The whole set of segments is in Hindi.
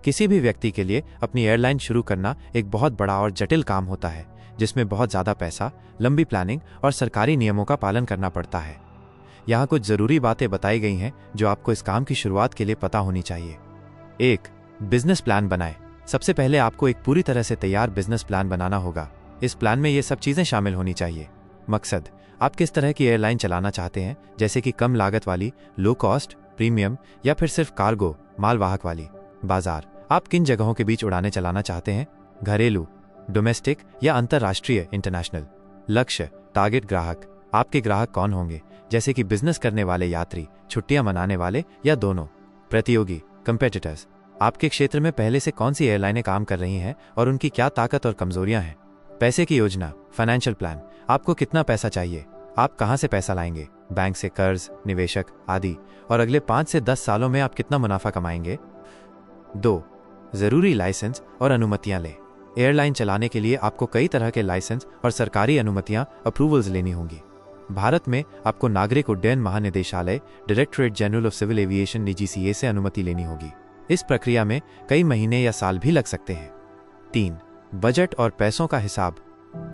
किसी भी व्यक्ति के लिए अपनी एयरलाइन शुरू करना एक बहुत बड़ा और जटिल काम होता है, जिसमें बहुत ज़्यादा पैसा, लंबी प्लानिंग और सरकारी नियमों का पालन करना पड़ता है। यहाँ कुछ ज़रूरी बातें बताई गई हैं जो आपको इस काम की शुरुआत के लिए पता होनी चाहिए। 1. बिजनेस प्लान बनाएं। सबसे पहले आपको एक पूरी तरह से तैयार बिजनेस प्लान बनाना होगा। इस प्लान में ये सब चीज़ें शामिल होनी चाहिए। मकसद, आप किस तरह की एयरलाइन चलाना चाहते हैं, जैसे कि कम लागत वाली, लो कॉस्ट, प्रीमियम या फिर सिर्फ कार्गो मालवाहक वाली। बाजार, आप किन जगहों के बीच उड़ानें चलाना चाहते हैं, घरेलू, डोमेस्टिक या अंतर्राष्ट्रीय इंटरनेशनल। लक्ष्य, टारगेट ग्राहक, आपके ग्राहक कौन होंगे, जैसे कि बिजनेस करने वाले यात्री, छुट्टियां मनाने वाले या दोनों। प्रतियोगी, कंपेटिटर्स, आपके क्षेत्र में पहले से कौन सी एयरलाइनें काम कर रही हैं और उनकी क्या ताकत और कमजोरियां हैं। पैसे की योजना, फाइनेंशियल प्लान, आपको कितना पैसा चाहिए, आप कहां से पैसा लाएंगे, बैंक से कर्ज, निवेशक आदि, और अगले 5 से 10 सालों में आप कितना मुनाफा कमाएंगे। 2. जरूरी लाइसेंस और अनुमतियां लें। एयरलाइन चलाने के लिए आपको कई तरह के लाइसेंस और सरकारी अनुमतियां, अप्रूवल्स लेनी होंगी। भारत में आपको नागरिक उड्डयन महानिदेशालय, directorate general of civil aviation DGCA से अनुमति लेनी होगी। इस प्रक्रिया में कई महीने या साल भी लग सकते हैं। 3. बजट और पैसों का हिसाब।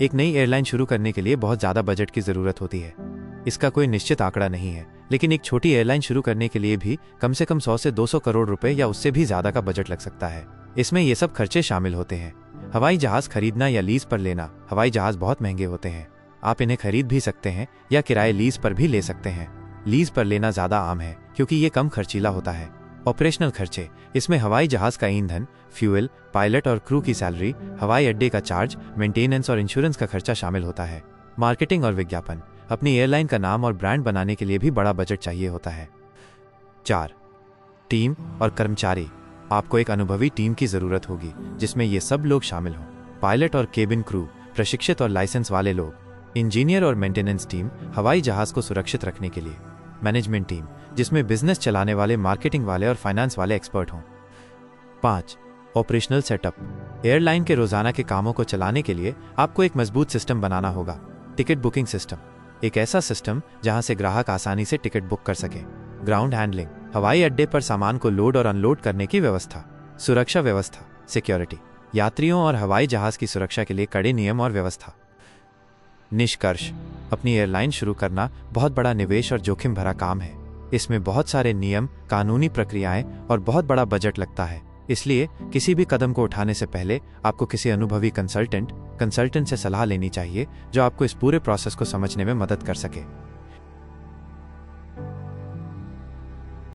एक नई एयरलाइन शुरू करने के लिए बहुत ज़्यादा बजट की ज़रूरत होती है। इसका कोई निश्चित आंकड़ा नहीं है, लेकिन एक छोटी एयरलाइन शुरू करने के लिए भी कम से कम 100 से 200 करोड़ रुपए या उससे भी ज़्यादा का बजट लग सकता है। इसमें ये सब खर्चे शामिल होते हैं। हवाई जहाज़ खरीदना या लीज पर लेना। हवाई जहाज़ बहुत महंगे होते हैं। आप इन्हें खरीद भी सकते हैं या किराए लीज पर भी ले सकते हैं। लीज पर लेना ज़्यादा आम है क्योंकि ये कम खर्चीला होता है। ऑपरेशनल खर्चे, इसमें हवाई जहाज़ का ईंधन, फ्यूल, पायलट और क्रू की सैलरी, हवाई अड्डे का चार्ज, मेंटेनेंस और इंश्योरेंस का खर्चा शामिल होता है। मार्केटिंग और विज्ञापन, अपनी एयरलाइन का नाम और ब्रांड बनाने के लिए भी बड़ा बजट चाहिए होता है। 4. टीम और कर्मचारी, आपको एक अनुभवी टीम की ज़रूरत होगी जिसमें ये सब लोग शामिल हों। पायलट और केबिन क्रू, प्रशिक्षित और लाइसेंस वाले लोग। इंजीनियर और मेंटेनेंस टीम, हवाई जहाज़ को सुरक्षित रखने के लिए। मैनेजमेंट टीम, जिसमें बिजनेस चलाने वाले, मार्केटिंग वाले और फाइनेंस वाले एक्सपर्ट हों। 5. ऑपरेशनल सेटअप, एयरलाइन के रोजाना के कामों को चलाने के लिए आपको एक मजबूत सिस्टम बनाना होगा। टिकट बुकिंग सिस्टम, एक ऐसा सिस्टम जहां से ग्राहक आसानी से टिकट बुक कर सके। ग्राउंड हैंडलिंग, हवाई अड्डे पर सामान को लोड और अनलोड करने की व्यवस्था। सुरक्षा व्यवस्था, सिक्योरिटी, यात्रियों और हवाई जहाज की सुरक्षा के लिए कड़े नियम और व्यवस्था। निष्कर्ष, अपनी एयरलाइन शुरू करना बहुत बड़ा निवेश और जोखिम भरा काम है। इसमें बहुत सारे नियम, कानूनी प्रक्रियाएं और बहुत बड़ा बजट लगता है। इसलिए किसी भी कदम को उठाने से पहले आपको किसी अनुभवी कंसल्टेंट से सलाह लेनी चाहिए जो आपको इस पूरे प्रोसेस को समझने में मदद कर सके।